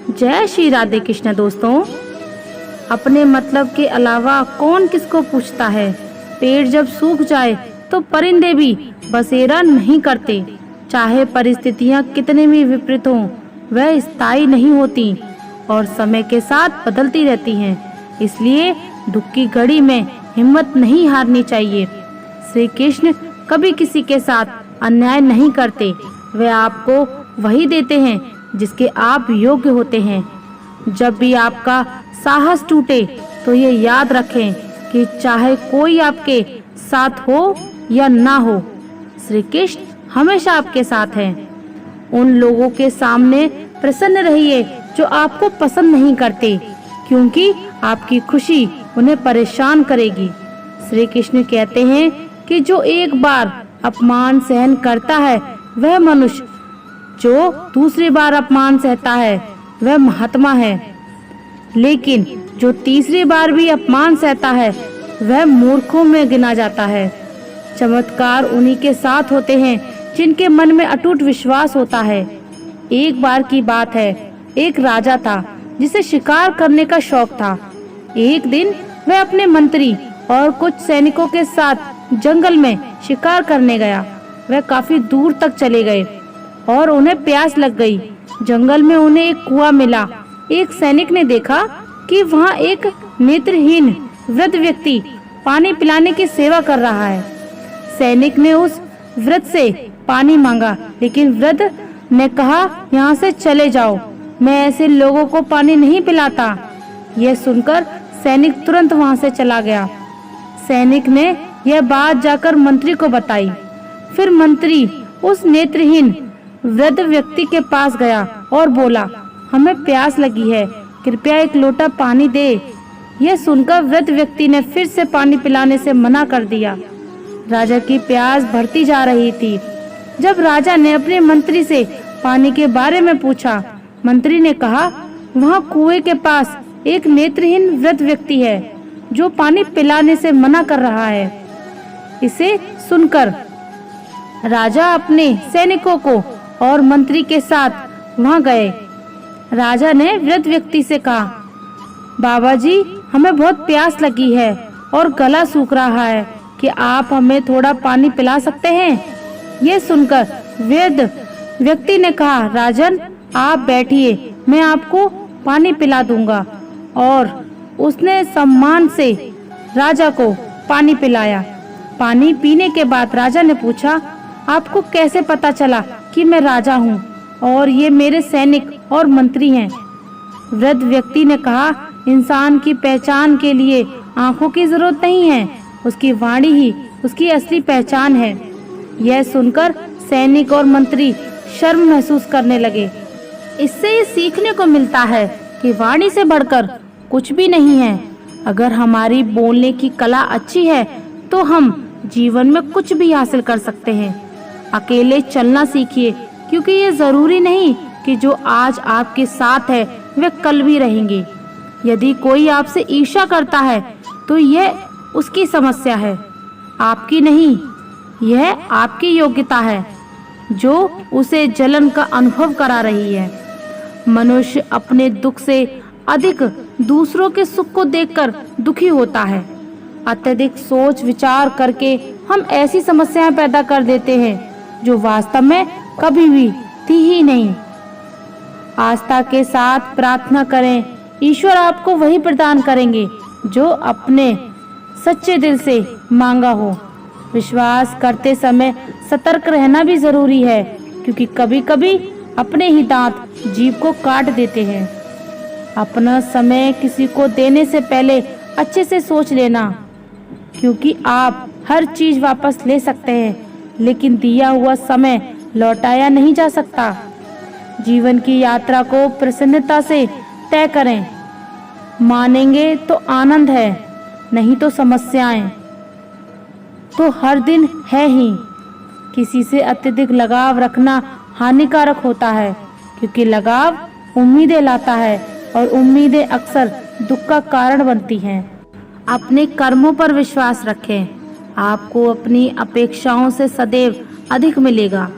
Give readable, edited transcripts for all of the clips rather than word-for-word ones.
जय श्री राधे कृष्ण। दोस्तों, अपने मतलब के अलावा कौन किसको पूछता है। पेड़ जब सूख जाए तो परिंदे भी बसेरा नहीं करते। चाहे परिस्थितियां कितने भी विपरीत हों, वह स्थायी नहीं होती और समय के साथ बदलती रहती हैं। इसलिए दुख की घड़ी में हिम्मत नहीं हारनी चाहिए। श्री कृष्ण कभी किसी के साथ अन्याय नहीं करते। वे आपको वही देते हैं जिसके आप योग्य होते हैं। जब भी आपका साहस टूटे तो ये याद रखें कि चाहे कोई आपके साथ हो या ना हो, श्री कृष्ण हमेशा आपके साथ हैं। उन लोगों के सामने प्रसन्न रहिए जो आपको पसंद नहीं करते, क्योंकि आपकी खुशी उन्हें परेशान करेगी। श्री कृष्ण कहते हैं कि जो एक बार अपमान सहन करता है वह मनुष्य, जो दूसरी बार अपमान सहता है वह महात्मा है, लेकिन जो तीसरी बार भी अपमान सहता है वह मूर्खों में गिना जाता है। चमत्कार उन्हीं के साथ होते हैं जिनके मन में अटूट विश्वास होता है। एक बार की बात है, एक राजा था जिसे शिकार करने का शौक था। एक दिन वह अपने मंत्री और कुछ सैनिकों के साथ जंगल में शिकार करने गया। वह काफी दूर तक चले गए और उन्हें प्यास लग गई। जंगल में उन्हें एक कुआं मिला। एक सैनिक ने देखा कि वहाँ एक नेत्रहीन वृद्ध व्यक्ति पानी पिलाने की सेवा कर रहा है। सैनिक ने उस वृद्ध से पानी मांगा, लेकिन वृद्ध ने कहा, यहाँ से चले जाओ, मैं ऐसे लोगों को पानी नहीं पिलाता। यह सुनकर सैनिक तुरंत वहाँ से चला गया। सैनिक ने यह बात जाकर मंत्री को बताई। फिर मंत्री उस नेत्रहीन वृद्ध व्यक्ति के पास गया और बोला, हमें प्यास लगी है, कृपया एक लोटा पानी दे। यह सुनकर वृद्ध व्यक्ति ने फिर से पानी पिलाने से मना कर दिया। राजा की प्यास बढ़ती जा रही थी। जब राजा ने अपने मंत्री से पानी के बारे में पूछा, मंत्री ने कहा, वहाँ कुएं के पास एक नेत्रहीन वृद्ध व्यक्ति है जो पानी पिलाने से मना कर रहा है। इसे सुनकर राजा अपने सैनिकों को और मंत्री के साथ वहाँ गए। राजा ने वृद्ध व्यक्ति से कहा, बाबा जी, हमें बहुत प्यास लगी है और गला सूख रहा है, कि आप हमें थोड़ा पानी पिला सकते हैं। यह सुनकर वृद्ध व्यक्ति ने कहा, राजन आप बैठिए, मैं आपको पानी पिला दूंगा। और उसने सम्मान से राजा को पानी पिलाया। पानी पीने के बाद राजा ने पूछा, आपको कैसे पता चला कि मैं राजा हूँ और ये मेरे सैनिक और मंत्री हैं? वृद्ध व्यक्ति ने कहा, इंसान की पहचान के लिए आंखों की जरूरत नहीं है, उसकी वाणी ही उसकी असली पहचान है। यह सुनकर सैनिक और मंत्री शर्म महसूस करने लगे। इससे ये सीखने को मिलता है कि वाणी से बढ़कर कुछ भी नहीं है। अगर हमारी बोलने की कला अच्छी है तो हम जीवन में कुछ भी हासिल कर सकते हैं। अकेले चलना सीखिए, क्योंकि ये जरूरी नहीं कि जो आज आपके साथ है वे कल भी रहेंगे। यदि कोई आपसे ईर्ष्या करता है तो यह उसकी समस्या है, आपकी नहीं। यह आपकी योग्यता है जो उसे जलन का अनुभव करा रही है। मनुष्य अपने दुख से अधिक दूसरों के सुख को देखकर दुखी होता है। अत्यधिक सोच विचार करके हम ऐसी समस्याएं पैदा कर देते हैं जो वास्तव में कभी भी थी ही नहीं। आस्था के साथ प्रार्थना करें, ईश्वर आपको वही प्रदान करेंगे जो अपने सच्चे दिल से मांगा हो। विश्वास करते समय सतर्क रहना भी जरूरी है, क्योंकि कभी कभी अपने ही दांत जीभ को काट देते हैं। अपना समय किसी को देने से पहले अच्छे से सोच लेना, क्योंकि आप हर चीज वापस ले सकते हैं, लेकिन दिया हुआ समय लौटाया नहीं जा सकता। जीवन की यात्रा को प्रसन्नता से तय करें। मानेंगे तो आनंद है, नहीं तो समस्याएं तो हर दिन है ही। किसी से अत्यधिक लगाव रखना हानिकारक होता है, क्योंकि लगाव उम्मीदें लाता है और उम्मीदें अक्सर दुख का कारण बनती हैं। अपने कर्मों पर विश्वास रखें, आपको अपनी अपेक्षाओं से सदैव अधिक मिलेगा।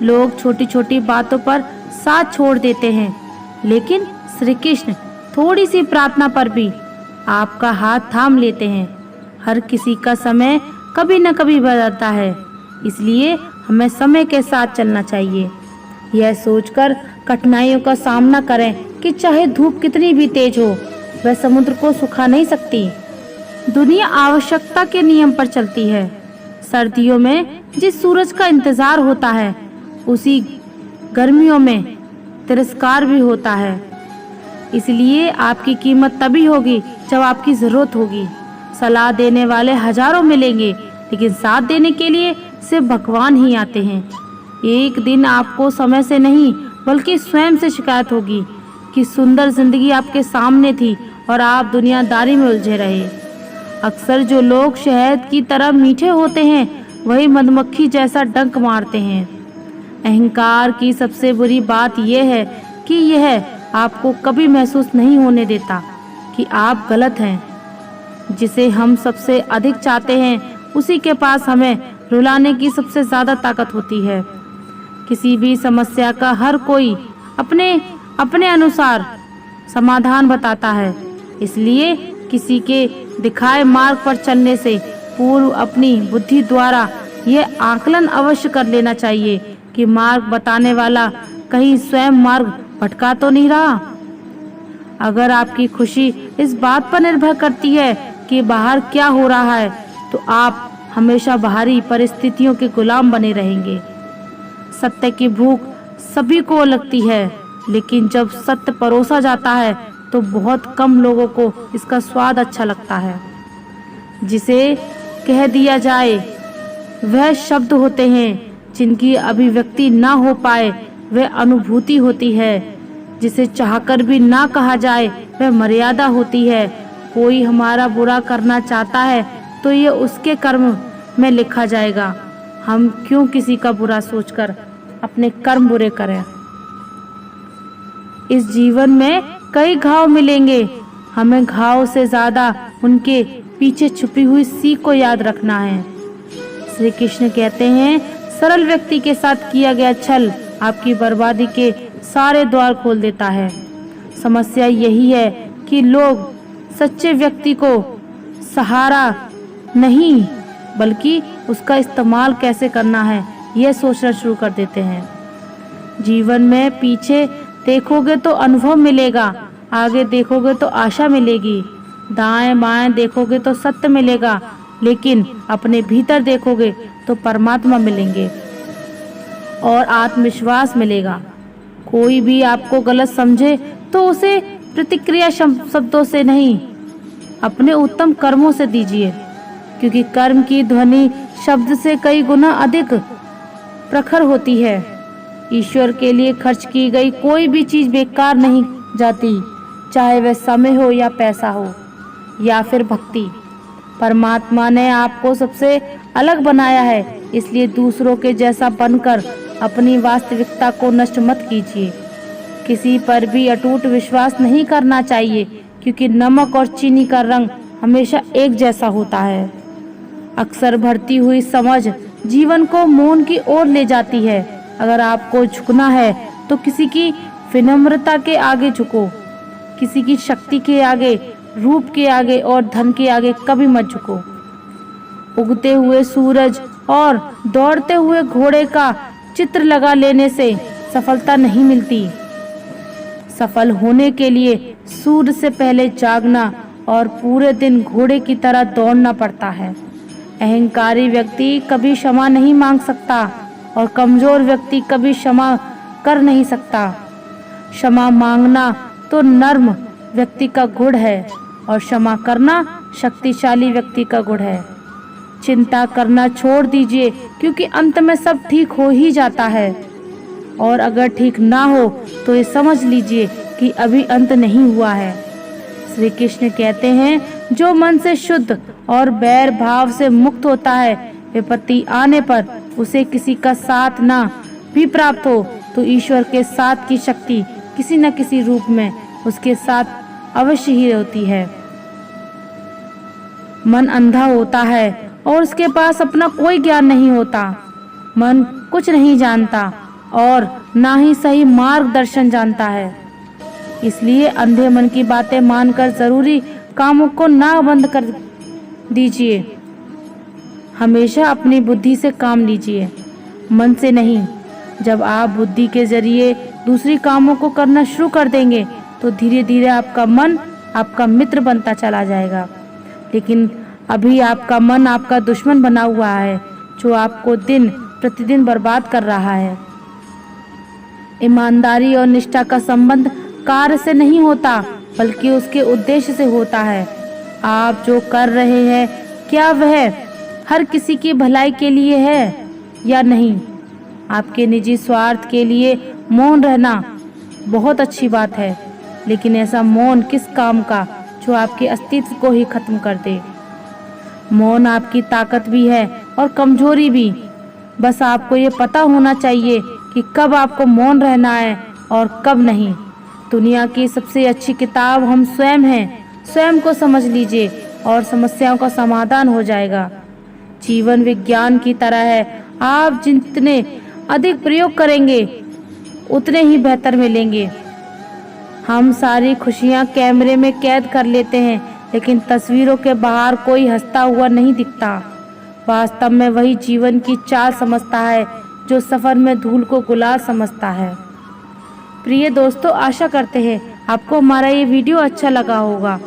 लोग छोटी छोटी बातों पर साथ छोड़ देते हैं, लेकिन श्री कृष्ण थोड़ी सी प्रार्थना पर भी आपका हाथ थाम लेते हैं। हर किसी का समय कभी न कभी बदलता है, इसलिए हमें समय के साथ चलना चाहिए। यह सोचकर कठिनाइयों का सामना करें कि चाहे धूप कितनी भी तेज हो, वह समुद्र को सुखा नहीं सकती। दुनिया आवश्यकता के नियम पर चलती है। सर्दियों में जिस सूरज का इंतजार होता है, उसी गर्मियों में तिरस्कार भी होता है। इसलिए आपकी कीमत तभी होगी जब आपकी जरूरत होगी। सलाह देने वाले हजारों मिलेंगे, लेकिन साथ देने के लिए सिर्फ भगवान ही आते हैं। एक दिन आपको समय से नहीं बल्कि स्वयं से शिकायत होगी कि सुंदर जिंदगी आपके सामने थी और आप दुनियादारी में उलझे रहे। अक्सर जो लोग शहद की तरह मीठे होते हैं, वही मधुमक्खी जैसा डंक मारते हैं। अहंकार की सबसे बुरी बात यह है कि यह आपको कभी महसूस नहीं होने देता कि आप गलत हैं। जिसे हम सबसे अधिक चाहते हैं, उसी के पास हमें रुलाने की सबसे ज्यादा ताकत होती है। किसी भी समस्या का हर कोई अपने अपने अनुसार समाधान बताता है, इसलिए किसी के दिखाए मार्ग पर चलने से पूर्व अपनी बुद्धि द्वारा यह आकलन अवश्य कर लेना चाहिए कि मार्ग बताने वाला कहीं स्वयं मार्ग भटका तो नहीं रहा। अगर आपकी खुशी इस बात पर निर्भर करती है कि बाहर क्या हो रहा है, तो आप हमेशा बाहरी परिस्थितियों के गुलाम बने रहेंगे। सत्य की भूख सभी को लगती है, लेकिन जब सत्य परोसा जाता है तो बहुत कम लोगों को इसका स्वाद अच्छा लगता है। जिसे कह दिया जाए वह शब्द होते हैं, जिनकी अभिव्यक्ति ना हो पाए वह अनुभूति होती है। जिसे चाहकर भी ना कहा जाए वह मर्यादा होती है। कोई हमारा बुरा करना चाहता है तो ये उसके कर्म में लिखा जाएगा। हम क्यों किसी का बुरा सोचकर अपने कर्म बुरे करें। इस जीवन में कई घाव मिलेंगे, हमें घाव से ज्यादा उनके पीछे छुपी हुई सीख को याद रखना है। श्री कृष्ण कहते हैं, सरल व्यक्ति के साथ किया गया छल आपकी बर्बादी के सारे द्वार खोल देता है। समस्या यही है कि लोग सच्चे व्यक्ति को सहारा नहीं बल्कि उसका इस्तेमाल कैसे करना है यह सोचना शुरू कर देते हैं। जीवन में पीछे देखोगे तो अनुभव मिलेगा, आगे देखोगे तो आशा मिलेगी, दाएं बाएं देखोगे तो सत्य मिलेगा, लेकिन अपने भीतर देखोगे तो परमात्मा मिलेंगे और आत्मविश्वास मिलेगा। कोई भी आपको गलत समझे तो उसे प्रतिक्रिया शब्दों से नहीं, अपने उत्तम कर्मों से दीजिए, क्योंकि कर्म की ध्वनि शब्द से कई गुना अधिक प्रखर होती है। ईश्वर के लिए खर्च की गई कोई भी चीज बेकार नहीं जाती, चाहे वह समय हो या पैसा हो या फिर भक्ति। परमात्मा ने आपको सबसे अलग बनाया है, इसलिए दूसरों के जैसा बनकर अपनी वास्तविकता को नष्ट मत कीजिए। किसी पर भी अटूट विश्वास नहीं करना चाहिए, क्योंकि नमक और चीनी का रंग हमेशा एक जैसा होता है। अक्सर बढ़ती हुई समझ जीवन को मौन की ओर ले जाती है। अगर आपको झुकना है तो किसी की विनम्रता के आगे झुको, किसी की शक्ति के आगे, रूप के आगे और धन के आगे कभी मत झुको। उगते हुए सूरज और दौड़ते हुए घोड़े का चित्र लगा लेने से सफलता नहीं मिलती। सफल होने के लिए सूर्य से पहले जागना और पूरे दिन घोड़े की तरह दौड़ना पड़ता है। अहंकारी व्यक्ति कभी क्षमा नहीं मांग सकता और कमजोर व्यक्ति कभी क्षमा कर नहीं सकता। क्षमा मांगना तो नर्म व्यक्ति का गुण है और क्षमा करना शक्तिशाली व्यक्ति का गुण है। चिंता करना छोड़ दीजिए, क्योंकि अंत में सब ठीक हो ही जाता है, और अगर ठीक ना हो तो ये समझ लीजिए कि अभी अंत नहीं हुआ है। श्री कृष्ण कहते हैं, जो मन से शुद्ध और बैर भाव से मुक्त होता है, विपत्ति आने पर उसे किसी का साथ ना भी प्राप्त हो तो ईश्वर के साथ की शक्ति किसी न किसी रूप में उसके साथ अवश्य ही होती है। मन अंधा होता है और उसके पास अपना कोई ज्ञान नहीं होता। मन कुछ नहीं जानता और ना ही सही मार्गदर्शन जानता है। इसलिए अंधे मन की बातें मानकर जरूरी कामों को ना बंद कर दीजिए। हमेशा अपनी बुद्धि से काम लीजिए, मन से नहीं। जब आप बुद्धि के जरिए दूसरी कामों को करना शुरू कर देंगे तो धीरे धीरे आपका मन आपका मित्र बनता चला जाएगा। लेकिन अभी आपका मन आपका दुश्मन बना हुआ है, जो आपको दिन प्रतिदिन बर्बाद कर रहा है। ईमानदारी और निष्ठा का संबंध कार्य से नहीं होता, बल्कि उसके उद्देश्य से होता है। आप जो कर रहे हैं, क्या वह हर किसी की भलाई के लिए है या नहीं? आपके निजी स्वार्थ के लिए मौन रहना बहुत अच्छी बात है, लेकिन ऐसा मौन किस काम का जो आपके अस्तित्व को ही खत्म कर दे। मौन आपकी ताकत भी है और कमजोरी भी। बस आपको ये पता होना चाहिए कि कब आपको मौन रहना है और कब नहीं। दुनिया की सबसे अच्छी किताब हम स्वयं हैं। स्वयं को समझ लीजिए और समस्याओं का समाधान हो जाएगा। जीवन विज्ञान की तरह है, आप जितने अधिक प्रयोग करेंगे उतने ही बेहतर मिलेंगे। हम सारी खुशियां कैमरे में कैद कर लेते हैं, लेकिन तस्वीरों के बाहर कोई हंसता हुआ नहीं दिखता। वास्तव में वही जीवन की चाल समझता है जो सफर में धूल को गुलाल समझता है। प्रिय दोस्तों, आशा करते हैं आपको हमारा ये वीडियो अच्छा लगा होगा,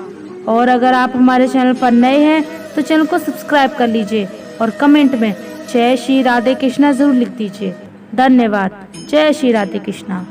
और अगर आप हमारे चैनल पर नए हैं तो चैनल को सब्सक्राइब कर लीजिए और कमेंट में जय श्री राधे कृष्णा जरूर लिख दीजिए। धन्यवाद। जय श्री राधे कृष्णा।